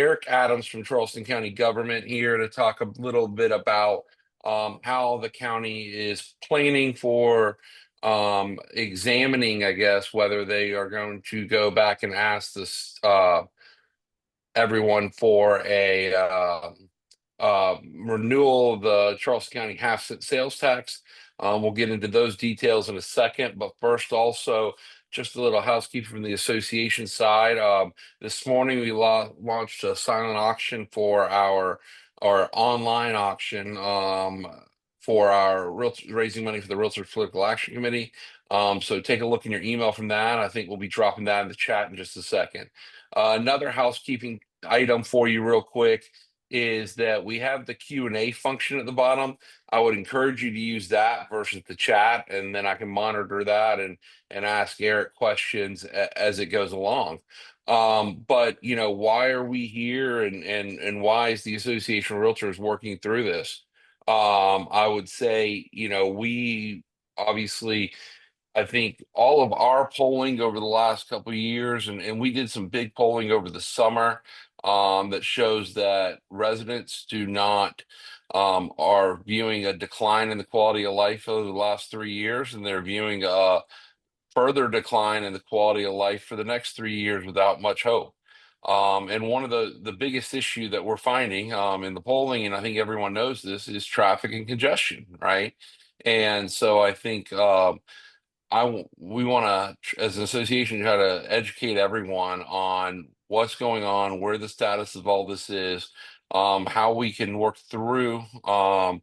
Eric Adams from Charleston County Government here to talk a little bit about how the county is planning for examining, I guess, whether they are going to go back and ask this everyone for a renewal of the Charleston County half-cent sales tax. We'll get into those details in a second, but first, also just a little housekeeping from the association side. This morning we launched a silent auction for our online auction for our raising money for the Realtors Political Action Committee. So take a look in your email from that. I think we'll be dropping that in the chat in just a second. Another housekeeping item for you real quick is that we have the Q&A function at the bottom. I would encourage you to use that versus the chat, and then I can monitor that and ask Eric questions as it goes along. But you know, why are we here, and why is the Association of Realtors working through this? I would say, you know, we obviously, I think all of our polling over the last couple of years, and we did some big polling over the summer that shows that residents are viewing a decline in the quality of life over the last 3 years, and they're viewing a further decline in the quality of life for the next 3 years without much hope. And one of the biggest issue that we're finding in the polling, and I think everyone knows this, is traffic and congestion, right? And so I think we want to, as an association, try to educate everyone on what's going on, where the status of all this is, how we can work through the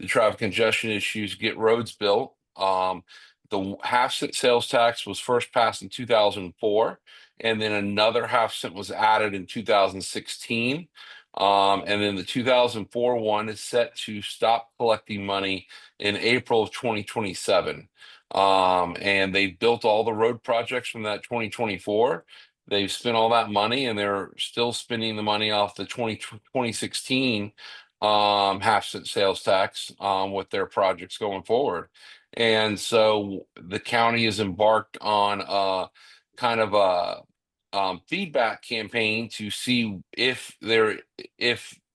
traffic congestion issues, get roads built. The half-cent sales tax was first passed in 2004, and then another half-cent was added in 2016. And then the 2004 one is set to stop collecting money in April of 2027. And they built all the road projects from that 2024. They've spent all that money, and they're still spending the money off the 2016 half-cent sales tax with their projects going forward. And so the county is embarked on kind of a feedback campaign to see if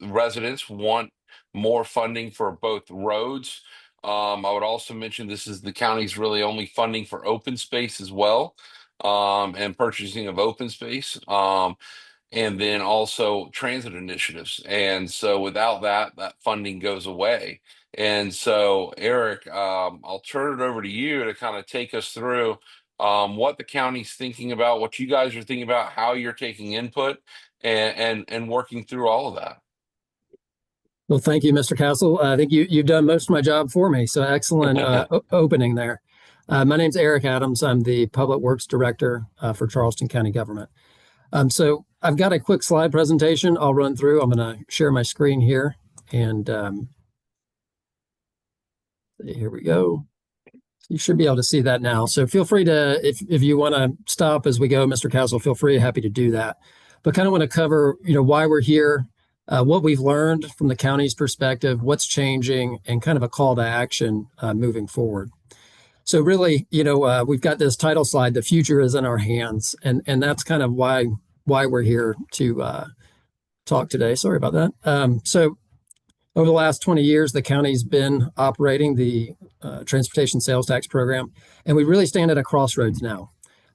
residents want more funding for both roads. I would also mention this is the county's really only funding for open space as well, and purchasing of open space, and then also transit initiatives. And so without that funding goes away. And so, Eric, I'll turn it over to you to kind of take us through what the county's thinking about, what you guys are thinking about, how you're taking input, and working through all of that. Well, thank you, Mr. Castle. I think you've done most of my job for me. So excellent opening there. My name's Eric Adams. I'm the Public Works Director for Charleston County Government. So I've got a quick slide presentation I'll run through. I'm going to share my screen here, and here we go. You should be able to see that now. So feel free to, if you want to stop as we go, Mr. Castle, feel free, happy to do that. But kind of want to cover, you know, why we're here, what we've learned from the county's perspective, what's changing, and kind of a call to action moving forward. So really, you know, we've got this title slide, "The Future is in Our Hands," and that's kind of why we're here to talk today. Sorry about that. So over the last 20 years, the county's been operating the transportation sales tax program, and we really stand at a crossroads now.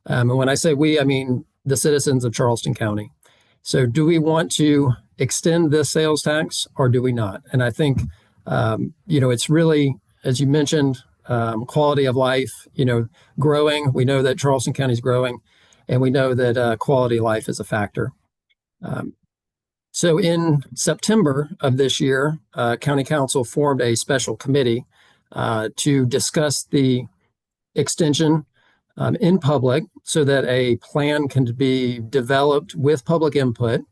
And when I say we, I mean the citizens of Charleston County. So do we want to extend this sales tax, or do we not? And I think, you know, it's really, as you mentioned, quality of life, you know, growing. We know that Charleston County is growing, and we know that quality of life is a factor. So in September of this year, County Council formed a special committee to discuss the extension in public so that a plan can be developed with public input,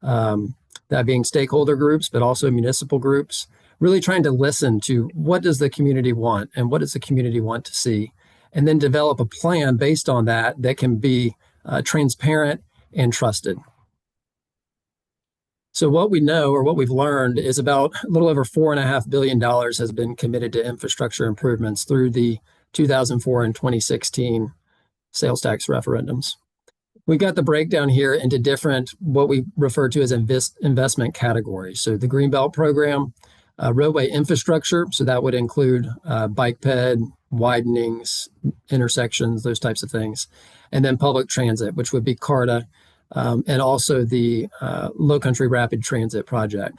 that being stakeholder groups, but also municipal groups, really trying to listen to what does the community want and what does the community want to see, and then develop a plan based on that can be transparent and trusted. So what we know, or what we've learned, is about a little over $4.5 billion has been committed to infrastructure improvements through the 2004 and 2016 sales tax referendums. we've got the breakdown here into different, what we refer to as investment categories. So the Greenbelt program, roadway infrastructure. So that would include bike ped, widenings, intersections, those types of things. And then public transit, which would be CARTA, and also the Low Country Rapid Transit Project.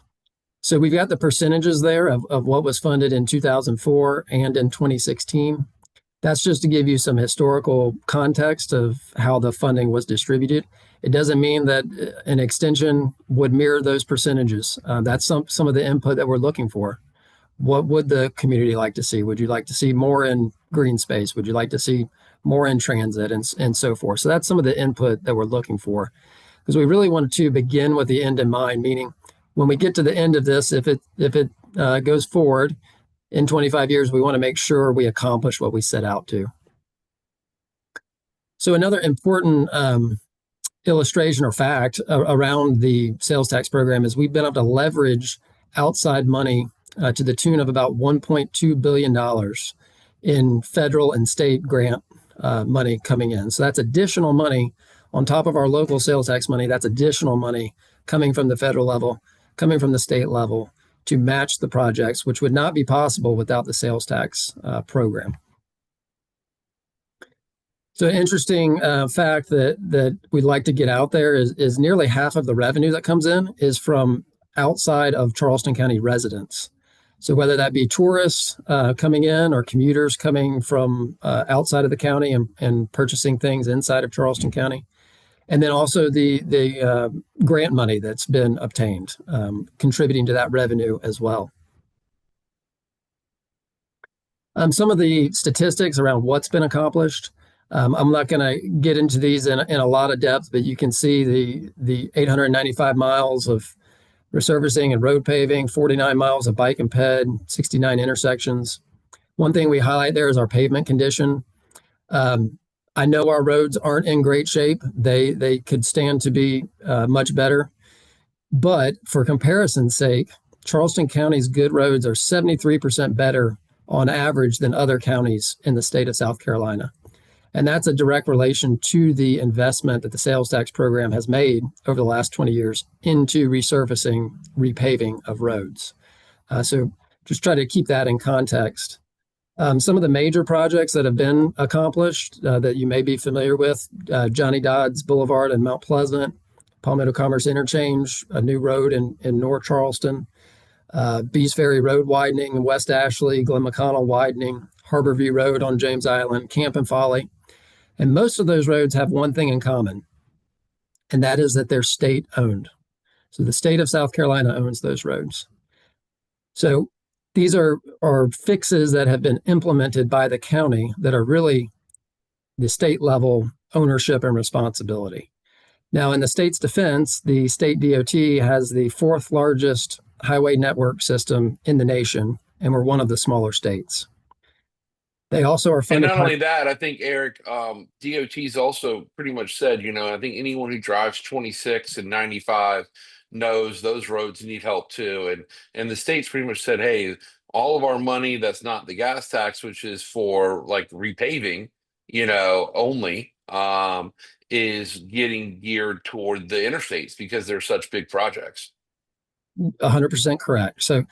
So we've got the percentages there of what was funded in 2004 and in 2016. That's just to give you some historical context of how the funding was distributed. It doesn't mean that an extension would mirror those percentages. That's some of the input that we're looking for. What would the community like to see? Would you like to see more in green space? Would you like to see more in transit and so forth? So that's some of the input that we're looking for, because we really wanted to begin with the end in mind, meaning when we get to the end of this, if it goes forward in 25 years, we want to make sure we accomplish what we set out to. So another important illustration or fact around the sales tax program is we've been able to leverage outside money to the tune of about $1.2 billion in federal and state grant money coming in. So that's additional money on top of our local sales tax money. That's additional money coming from the federal level, coming from the state level, to match the projects, which would not be possible without the sales tax program. So an interesting fact that we'd like to get out there is nearly half of the revenue that comes in is from outside of Charleston County residents. So whether that be tourists coming in or commuters coming from outside of the county and purchasing things inside of Charleston County. And then also the grant money that's been obtained, contributing to that revenue as well. Some of the statistics around what's been accomplished. I'm not going to get into these in a lot of depth, but you can see the 895 miles of resurfacing and road paving, 49 miles of bike and ped, 69 intersections. One thing we highlight there is our pavement condition. I know our roads aren't in great shape. They could stand to be much better. But for comparison's sake, Charleston County's good roads are 73% better on average than other counties in the state of South Carolina. And that's a direct relation to the investment that the sales tax program has made over the last 20 years into resurfacing, repaving of roads. So just try to keep that in context. Some of the major projects that have been accomplished that you may be familiar with, Johnny Dodds Boulevard in Mount Pleasant, Palmetto Commerce Interchange, a new road in North Charleston, Bees Ferry Road widening in West Ashley, Glen McConnell widening, Harborview Road on James Island, Camp and Folly. And most of those roads have one thing in common, and that is that they're state-owned. So the state of South Carolina owns those roads. So these are fixes that have been implemented by the county that are really the state level ownership and responsibility. Now, in the state's defense, the state DOT has the fourth largest highway network system in the nation, and we're one of the smaller states. They also are funded. And not only that, I think, Eric, DOT's also pretty much said, I think anyone who drives 26 and 95 knows those roads need help too. And the state's pretty much said, hey, all of our money that's not the gas tax, which is for like repaving, only is getting geared toward the interstates because they're such big projects. 100% correct. So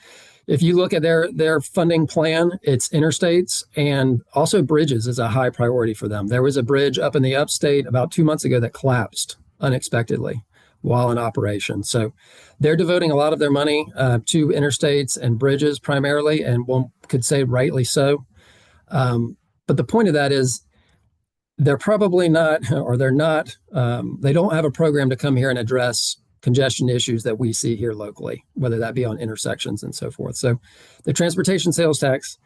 if you look at their funding plan, it's interstates and also bridges is a high priority for them. There was a bridge up in the upstate about 2 months ago that collapsed unexpectedly while in operation. So they're devoting a lot of their money to interstates and bridges primarily, and one could say rightly so. But the point of that is they're probably not, or they're not, they don't have a program to come here and address congestion issues that we see here locally, whether that be on intersections and so forth. So the transportation sales tax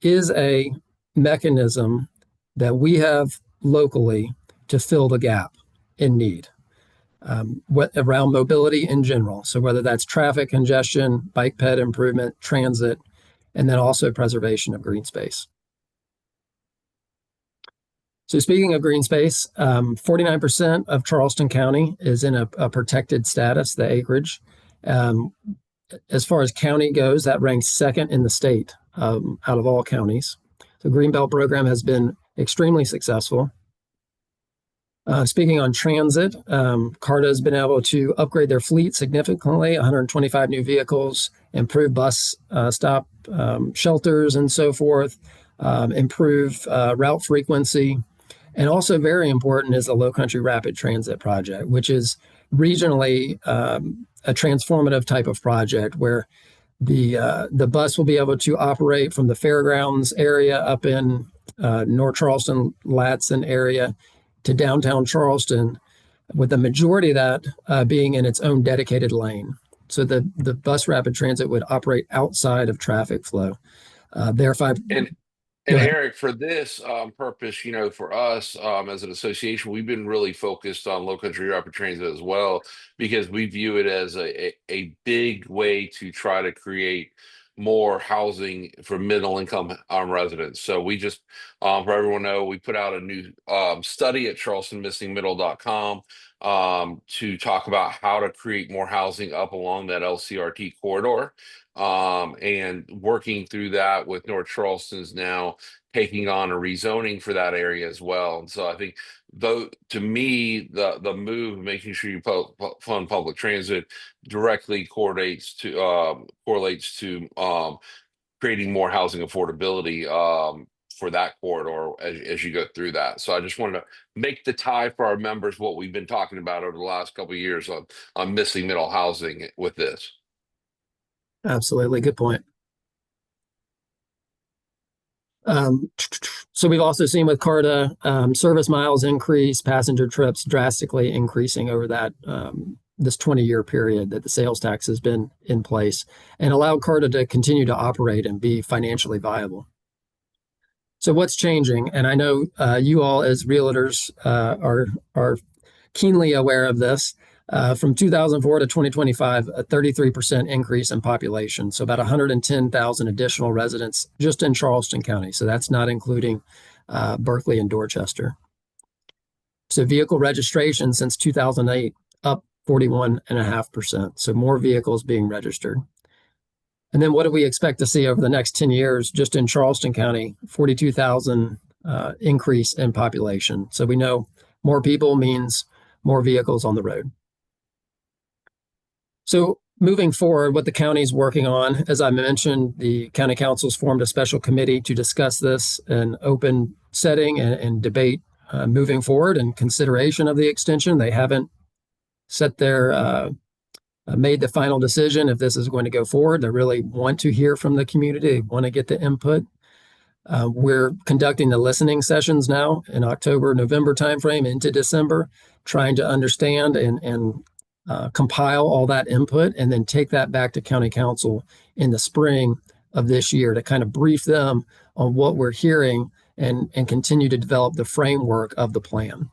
is a mechanism that we have locally to fill the gap in need around mobility in general. So whether that's traffic congestion, bike ped improvement, transit, and then also preservation of green space. So speaking of green space, 49% of Charleston County is in a protected status, the acreage. As far as county goes, that ranks second in the state out of all counties. The Greenbelt program has been extremely successful. Speaking on transit, CARTA has been able to upgrade their fleet significantly, 125 new vehicles, improve bus stop shelters and so forth, improve route frequency. And also very important is the Low Country Rapid Transit Project, which is regionally a transformative type of project where the bus will be able to operate from the fairgrounds area up in North Charleston, Ladson area to downtown Charleston, with the majority of that being in its own dedicated lane. So the bus rapid transit would operate outside of traffic flow. Therefore, And go And ahead. Eric, for this purpose, for us as an association, we've been really focused on low country rapid transit as well, because we view it as a big way to try to create more housing for middle income residents. So we just, for everyone know, we put out a new study at charlestonmissingmiddle.com to talk about how to create more housing up along that LCRT corridor. And working through that with North Charleston's now taking on a rezoning for that area as well. And so I think, though, to me, the move, making sure you fund public transit, directly correlates to creating more housing affordability for that corridor as you go through that. So I just wanted to make the tie for our members what we've been talking about over the last couple of years on missing middle housing with this. Absolutely, good point. So we've also seen with CARTA service miles increase, passenger trips drastically increasing over that this 20-year period that the sales tax has been in place, and allowed CARTA to continue to operate and be financially viable. So what's changing? And I know you all as realtors are keenly aware of this. From 2004 to 2025, a 33% increase in population. So about 110,000 additional residents just in Charleston County. So that's not including Berkeley and Dorchester. So vehicle registration since 2008 up 41.5%. So more vehicles being registered. And then what do we expect to see over the next 10 years just in Charleston County? 42,000 increase in population. So we know more people means more vehicles on the road. So moving forward, what the county is working on, as I mentioned, the county council's formed a special committee to discuss this in open setting and debate moving forward and consideration of the extension. They haven't set their made the final decision if this is going to go forward. They really want to hear from the community. They want to get the input. We're conducting the listening sessions now in October, November timeframe into December, trying to understand and compile all that input and then take that back to county council in the spring of this year to kind of brief them on what we're hearing and continue to develop the framework of the plan.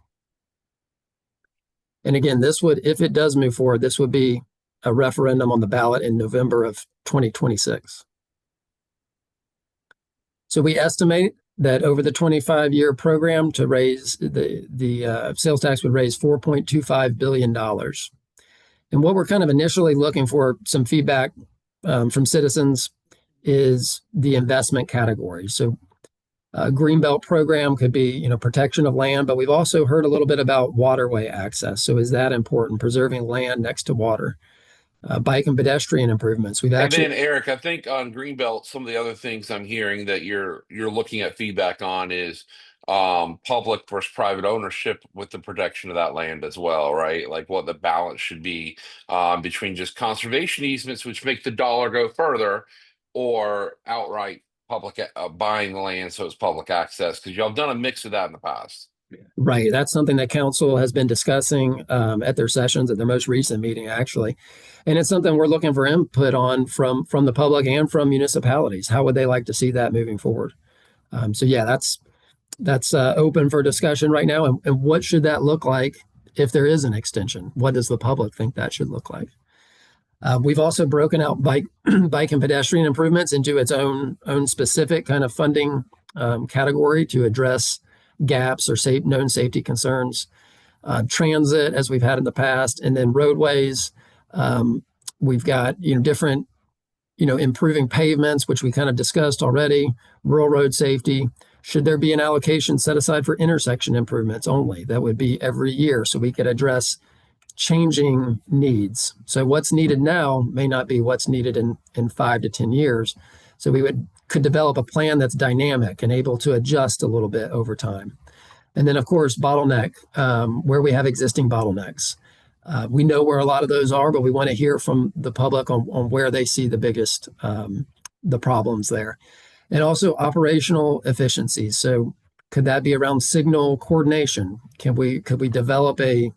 And again, this would, if it does move forward, this would be a referendum on the ballot in November of 2026. So we estimate that over the 25-year program to raise the sales tax would raise $4.25 billion. And what we're kind of initially looking for some feedback from citizens is the investment category. So Greenbelt program could be, protection of land, but we've also heard a little bit about waterway access. So is that important? Preserving land next to water, bike and pedestrian improvements. And then Eric, I think on Greenbelt, some of the other things I'm hearing that you're looking at feedback on is public versus private ownership with the protection of that land as well, right? Like what the balance should be between just conservation easements, which make the dollar go further, or outright public buying the land so it's public access, because y'all have done a mix of that in the past. Right. That's something that council has been discussing at their sessions, at their most recent meeting, actually. And it's something we're looking for input on from the public and from municipalities. How would they like to see that moving forward? So yeah, that's open for discussion right now. And what should that look like if there is an extension? What does the public think that should look like? We've also broken out bike and pedestrian improvements into its own specific kind of funding category to address gaps or known safety concerns. Transit, as we've had in the past, and then roadways. We've got different improving pavements, which we kind of discussed already, rural road safety. Should there be an allocation set aside for intersection improvements only? That would be every year, so we could address changing needs. So what's needed now may not be what's needed in 5 to 10 years. So we could develop a plan that's dynamic and able to adjust a little bit over time. And then, of course, bottleneck, where we have existing bottlenecks. We know where a lot of those are, but we want to hear from the public on where they see the biggest the problems there. And also operational efficiencies. So could that be around signal coordination? Could we develop a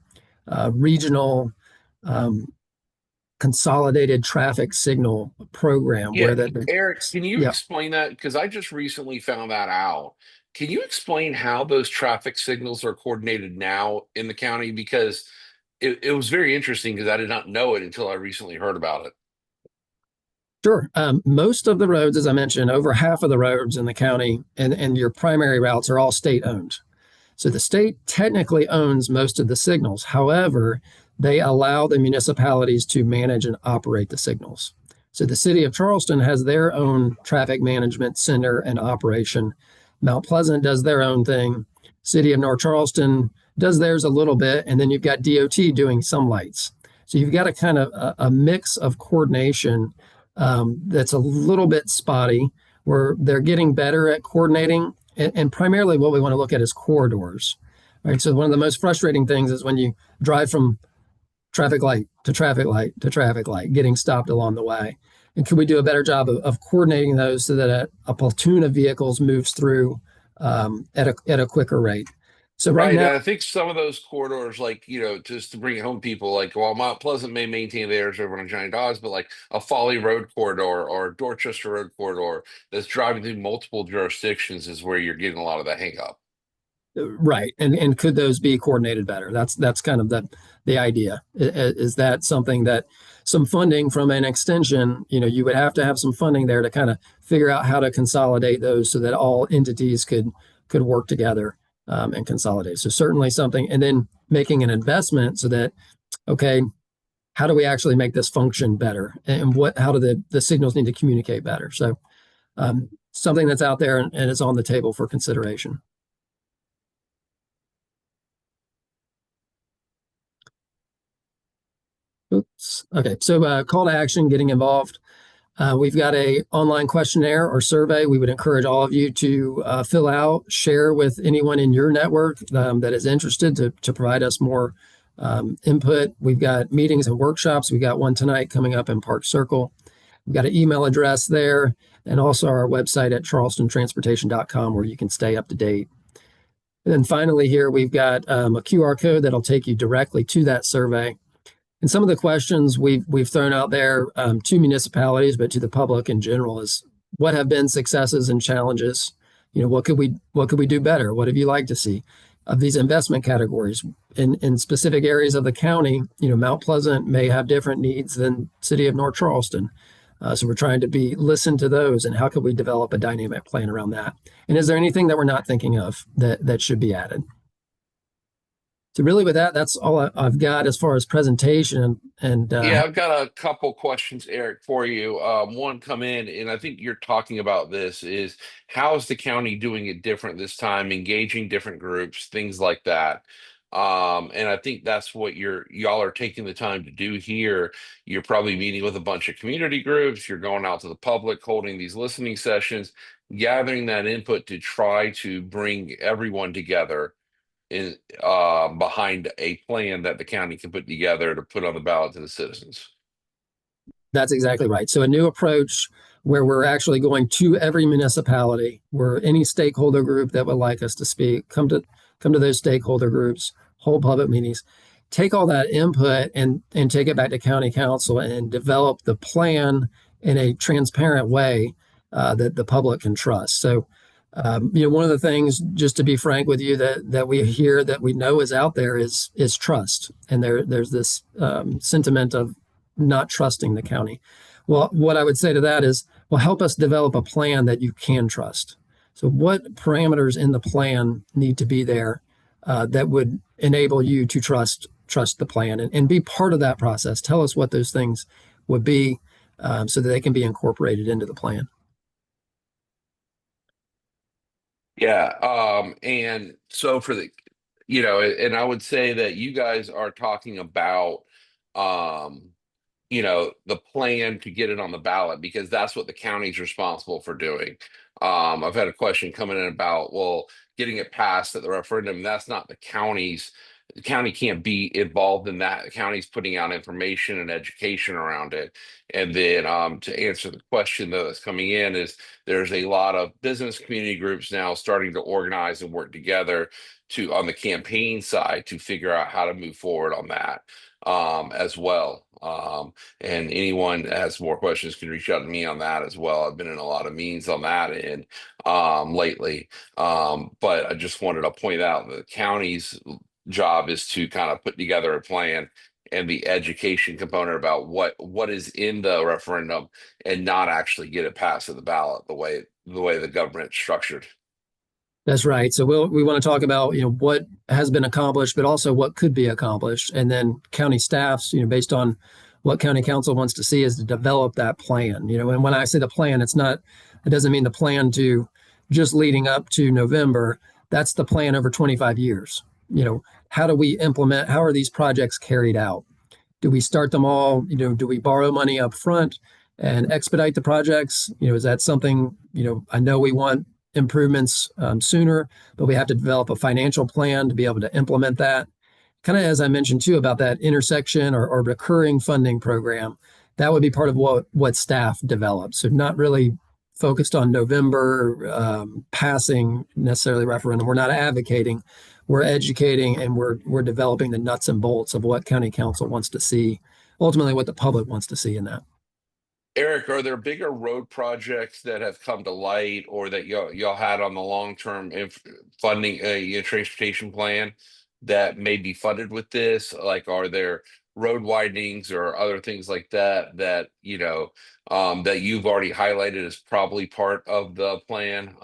regional consolidated traffic signal program Yeah, where that Eric, can you yeah. explain that? Because I just recently found that out. Can you explain how those traffic signals are coordinated now in the county? Because it was very interesting because I did not know it until I recently heard about it. Sure. Most of the roads, as I mentioned, over half of the roads in the county and your primary routes are all state owned. So the state technically owns most of the signals. However, they allow the municipalities to manage and operate the signals. So the city of Charleston has their own traffic management center and operation. Mount Pleasant does their own thing. City of North Charleston does theirs a little bit, and then you've got DOT doing some lights. So you've got a kind of a mix of coordination that's a little bit spotty, where they're getting better at coordinating. And primarily what we want to look at is corridors. Right. So one of the most frustrating things is when you drive from traffic light to traffic light to traffic light, getting stopped along the way. And could we do a better job of coordinating those so that a platoon of vehicles moves through at a quicker rate? So right Right. now, And I think some of those corridors, like, just to bring it home, people like, while Mount Pleasant may maintain theirs over on Giant Dodge, but like a Folly Road corridor or Dorchester Road corridor that's driving through multiple jurisdictions is where you're getting a lot of the hang up. right. And could those be coordinated better? That's kind of the idea. Is that something that some funding from an extension, you would have to have some funding there to kind of figure out how to consolidate those so that all entities could work together and consolidate. So certainly something, and then making an investment so that, okay, how do we actually make this function better? And how do the signals need to communicate better? So something that's out there and is on the table for consideration. Oops. Okay. So call to action, getting involved. We've got a online questionnaire or survey. We would encourage all of you to fill out, share with anyone in your network that is interested to provide us more input. We've got meetings and workshops. We got one tonight coming up in Park Circle. We've got an email address there and also our website at charlestontransportation.com where you can stay up to date. And then finally here, we've got a QR code that'll take you directly to that survey. And some of the questions we've thrown out there to municipalities, but to the public in general, is what have been successes and challenges? What could we do better? What have you liked to see of these investment categories in specific areas of the county? Mount Pleasant may have different needs than City of North Charleston. So we're trying to listen to those, and how could we develop a dynamic plan around that? And is there anything that we're not thinking of that should be added? So really with that, that's all I've got as far as presentation. And Yeah, I've got a couple questions, Eric, for you. One come in, and I think you're talking about this is how is the county doing it different this time, engaging different groups, things like that. And I think that's what y'all are taking the time to do here. You're probably meeting with a bunch of community groups, you're going out to the public, holding these listening sessions, gathering that input to try to bring everyone together in behind a plan that the county can put together to put on the ballot to the citizens. that's exactly right. So a new approach where we're actually going to every municipality, where any stakeholder group that would like us to speak, come to those stakeholder groups, hold public meetings, take all that input and take it back to county council and develop the plan in a transparent way that the public can trust. So one of the things, just to be frank with you, that we hear, that we know is out there is trust, and there's this sentiment of not trusting the county. Well, what I would say to that is, well, help us develop a plan that you can trust. So, what parameters in the plan need to be there that would enable you to trust the plan and be part of that process? Tell us what those things would be. so that they can be incorporated into the plan. Yeah. And so for the, and I would say that you guys are talking about, um, the plan to get it on the ballot because that's what the county's responsible for doing. I've had a question coming in about, well, getting it passed at the referendum. That's not the county can't be involved in that. The county's putting out information and education around it. And then to answer the question though that's coming in is there's a lot of business community groups now starting to organize and work together to on the campaign side to figure out how to move forward on that as well. And anyone that has more questions can reach out to me on that as well. I've been in a lot of meetings on that and lately. But I just wanted to point out the county's job is to kind of put together a plan and the education component about what is in the referendum and not actually get it passed to the ballot the way the government's structured. That's right. So we want to talk about what has been accomplished, but also what could be accomplished, and then county staffs, based on what county council wants to see, is to develop that plan. And when I say the plan, it doesn't mean the plan to just leading up to November. That's the plan over 25 years. How do we implement? How are these projects carried out? Do we start them all? Do we borrow money up front and expedite the projects? Is that something? I know we want improvements sooner, but we have to develop a financial plan to be able to implement that. Kind of as I mentioned too about that intersection or recurring funding program, that would be part of what staff develops. So not really focused on November passing necessarily referendum. We're not advocating, we're educating, and we're developing the nuts and bolts of what county council wants to see, ultimately what the public wants to see in that. Eric, are there bigger road projects that have come to light or that y'all had on the long-term funding, transportation plan that may be funded with this? Like, are there road widenings or other things like that you've already highlighted as probably part of the plan?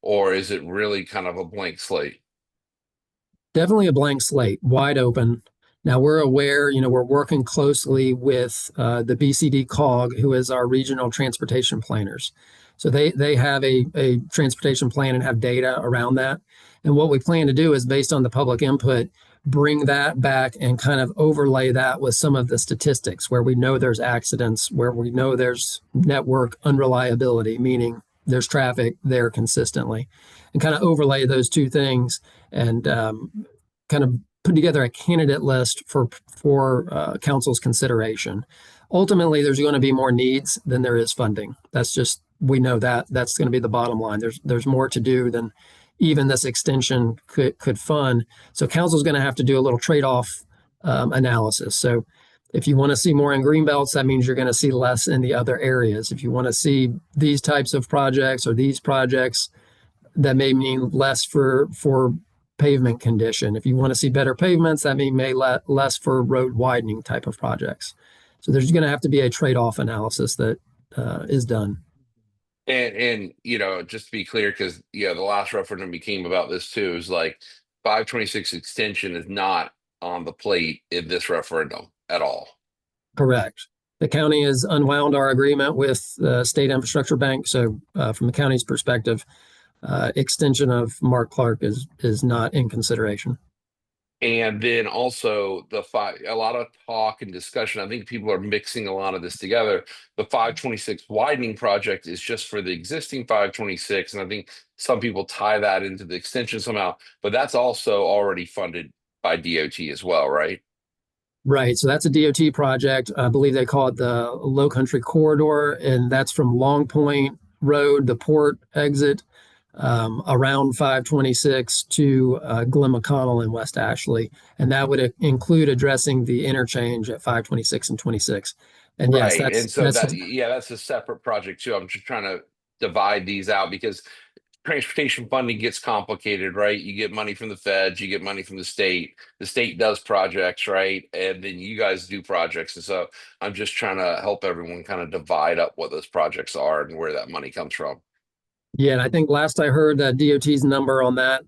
Or is it really kind of a blank slate? Definitely a blank slate, wide open. Now we're aware, we're working closely with the BCD COG, who is our regional transportation planners. So they have a transportation plan and have data around that. And what we plan to do is, based on the public input, bring that back and kind of overlay that with some of the statistics where we know there's accidents, where we know there's network unreliability, meaning there's traffic there consistently, and kind of overlay those two things and kind of put together a candidate list for council's consideration. Ultimately, there's going to be more needs than there is funding. That's just, we know that's going to be the bottom line. There's more to do than even this extension could fund. So council's going to have to do a little trade-off analysis. So if you want to see more in green belts, that means you're going to see less in the other areas. If you want to see these types of projects or these projects, that may mean less for pavement condition. If you want to see better pavements, that may less for road widening type of projects. So there's going to have to be a trade-off analysis that is done. And just to be clear, because the last referendum became about this too, is like 526 extension is not on the plate in this referendum at all. Correct. The county has unwound our agreement with the State Infrastructure Bank. So from the county's perspective, extension of Mark Clark is not in consideration. And then also a lot of talk and discussion. I think people are mixing a lot of this together. The 526 widening project is just for the existing 526. And I think some people tie that into the extension somehow, but that's also already funded by DOT as well, right? Right. So that's a DOT project. I believe they call it the Low Country Corridor, and that's from Long Point Road, the port exit, around 526 to Glen McConnell in West Ashley. And that would include addressing the interchange at 526 and 26. And yes, Right. And so that's that's a separate project too. I'm just trying to divide these out because transportation funding gets complicated, right? You get money from the feds, you get money from the state does projects, right? And then you guys do projects. And so I'm just trying to help everyone kind of divide up what those projects are and where that money comes from. Yeah, and I think last I heard that DOT's number on that,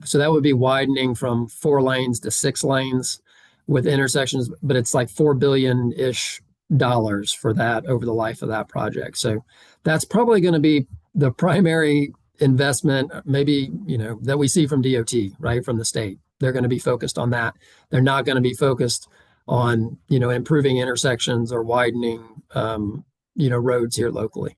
so that would be widening from 4 lanes to 6 lanes with intersections, but it's like 4 billion ish dollars for that over the life of that project. So that's probably going to be the primary investment, maybe, that we see from DOT, right, from the state. They're going to be focused on that. They're not going to be focused on, improving intersections or widening, roads here locally.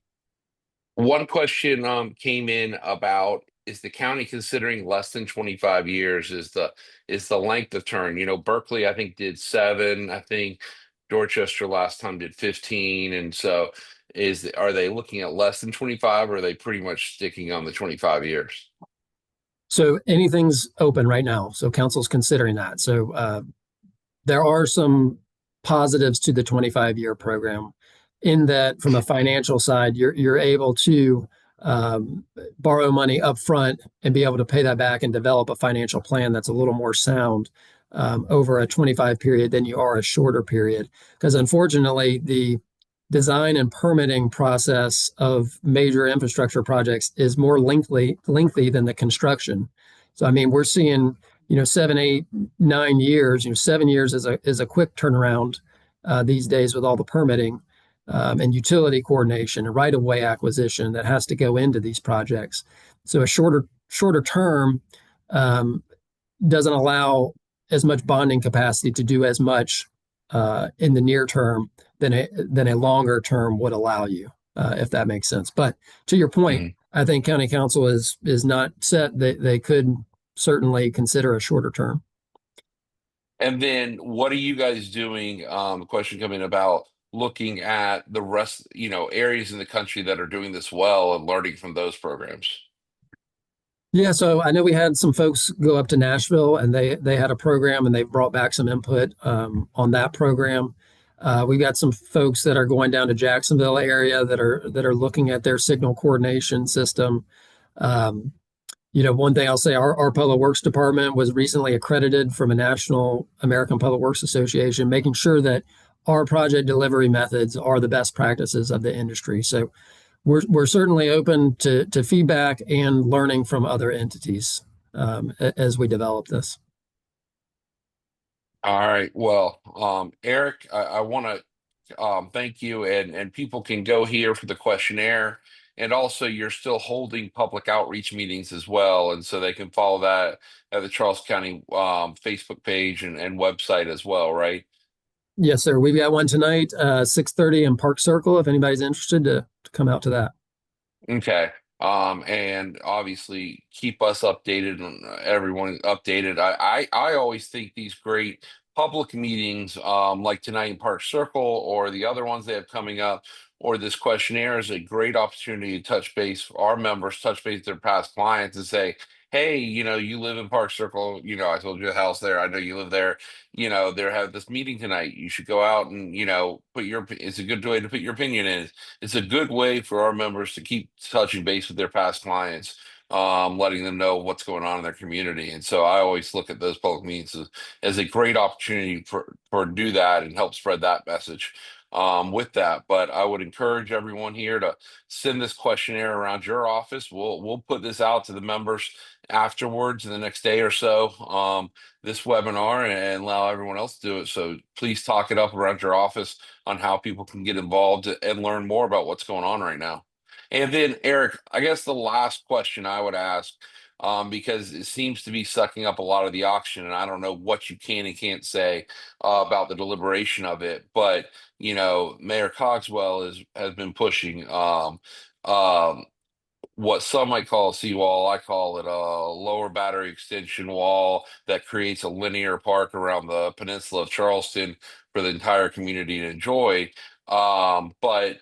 One question came in about, is the county considering less than 25 years is the length of term? Berkeley I think did 7. I think Dorchester last time did 15. And so are they looking at less than 25, or are they pretty much sticking on the 25 years? So anything's open right now. So council's considering that. So there are some positives to the 25-year program in that from a financial side, you're able to borrow money up front and be able to pay that back and develop a financial plan that's a little more sound over a 25 period than you are a shorter period. Because unfortunately, the design and permitting process of major infrastructure projects is more lengthy than the construction. So I mean, we're seeing 7, 8, 9 years. 7 years is a quick turnaround these days with all the permitting and utility coordination and right of way acquisition that has to go into these projects. So a shorter term doesn't allow as much bonding capacity to do as much in the near term than a longer term would allow you, if that makes sense. But to your point, Mhm. I think county council is not set. They could certainly consider a shorter term. And then what are you guys doing? Question coming about looking at the rest, areas in the country that are doing this well and learning from those programs. Yeah, so I know we had some folks go up to Nashville and they had a program and they brought back some input on that program. We've got some folks that are going down to Jacksonville area that are looking at their signal coordination system. Um, One thing I'll say, our Public Works Department was recently accredited from a National American Public Works Association, making sure that our project delivery methods are the best practices of the industry. So we're certainly open to feedback and learning from other entities as we develop this. All right. Well, Eric, I want to thank you, and people can go here for the questionnaire. And also, you're still holding public outreach meetings as well. And so they can follow that at the Charles County Facebook page and website as well, right? Yes, sir. We've got one tonight, 6:30 in Park Circle. If anybody's interested to come out to that. Okay. And obviously keep us updated and everyone updated. I always think these great public meetings, like tonight in Park Circle or the other ones they have coming up, or this questionnaire is a great opportunity to touch base, our members touch base with their past clients and say, hey, you live in Park Circle, I told you a house there, I know you live there, they're having this meeting tonight. You should go out and, it's a good way to put your opinion in. It's a good way for our members to keep touching base with their past clients, letting them know what's going on in their community. And so I always look at those public meetings as a great opportunity for do that and help spread that message with that. But I would encourage everyone here to send this questionnaire around your office. We'll put this out to the members afterwards in the next day or so, this webinar, and allow everyone else to do it. So please talk it up around your office on how people can get involved and learn more about what's going on right now. And then, Eric, I guess the last question I would ask, because it seems to be sucking up a lot of the auction, and I don't know what you can and can't say about the deliberation of it, but Mayor Cogswell has been pushing um, what some might call a seawall. I call it a lower battery extension wall that creates a linear park around the peninsula of Charleston for the entire community to enjoy. But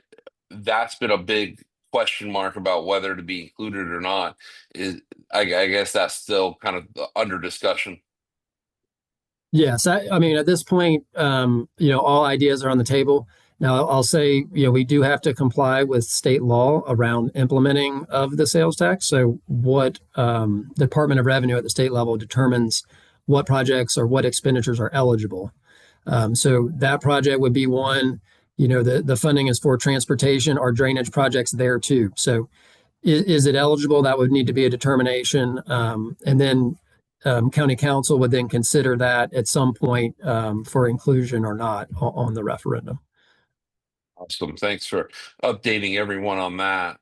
that's been a big question mark about whether to be included or not. I guess that's still kind of under discussion. Yes, I mean, at this point, all ideas are on the table. Now, I'll say, we do have to comply with state law around implementing of the sales tax. So, what the Department of Revenue at the state level determines what projects or what expenditures are eligible. So that project would be one. The funding is for transportation or drainage projects there too. So, is it eligible? That would need to be a determination, and then county council would then consider that at some point for inclusion or not on the referendum. Awesome. Thanks for updating everyone on that.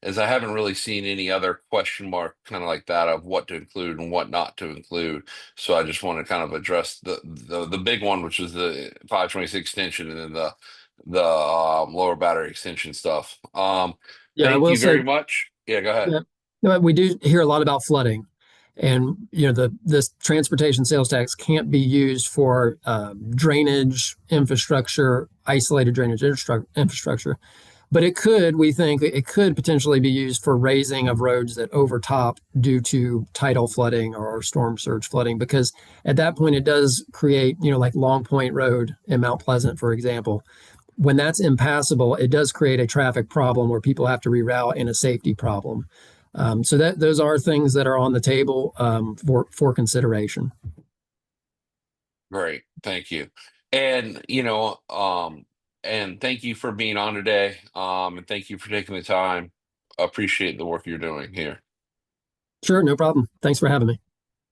As I haven't really seen any other question mark kind of like that of what to include and what not to include. So I just want to kind of address the big one, which is the 526 extension, and then the lower battery extension stuff. Yeah, I Thank will you say, very much. Yeah, go ahead. yeah, no, we do hear a lot about flooding, and this transportation sales tax can't be used for drainage infrastructure, isolated drainage infrastructure. But it could, we think, it could potentially be used for raising of roads that overtop due to tidal flooding or storm surge flooding, because at that point it does create, like Long Point Road in Mount Pleasant, for example. When that's impassable, it does create a traffic problem where people have to reroute and a safety problem. So that those are things that are on the table for consideration. Great. Thank you. And, and thank you for being on today. And thank you for taking the time. Appreciate the work you're doing here. Sure, no problem. Thanks for having me.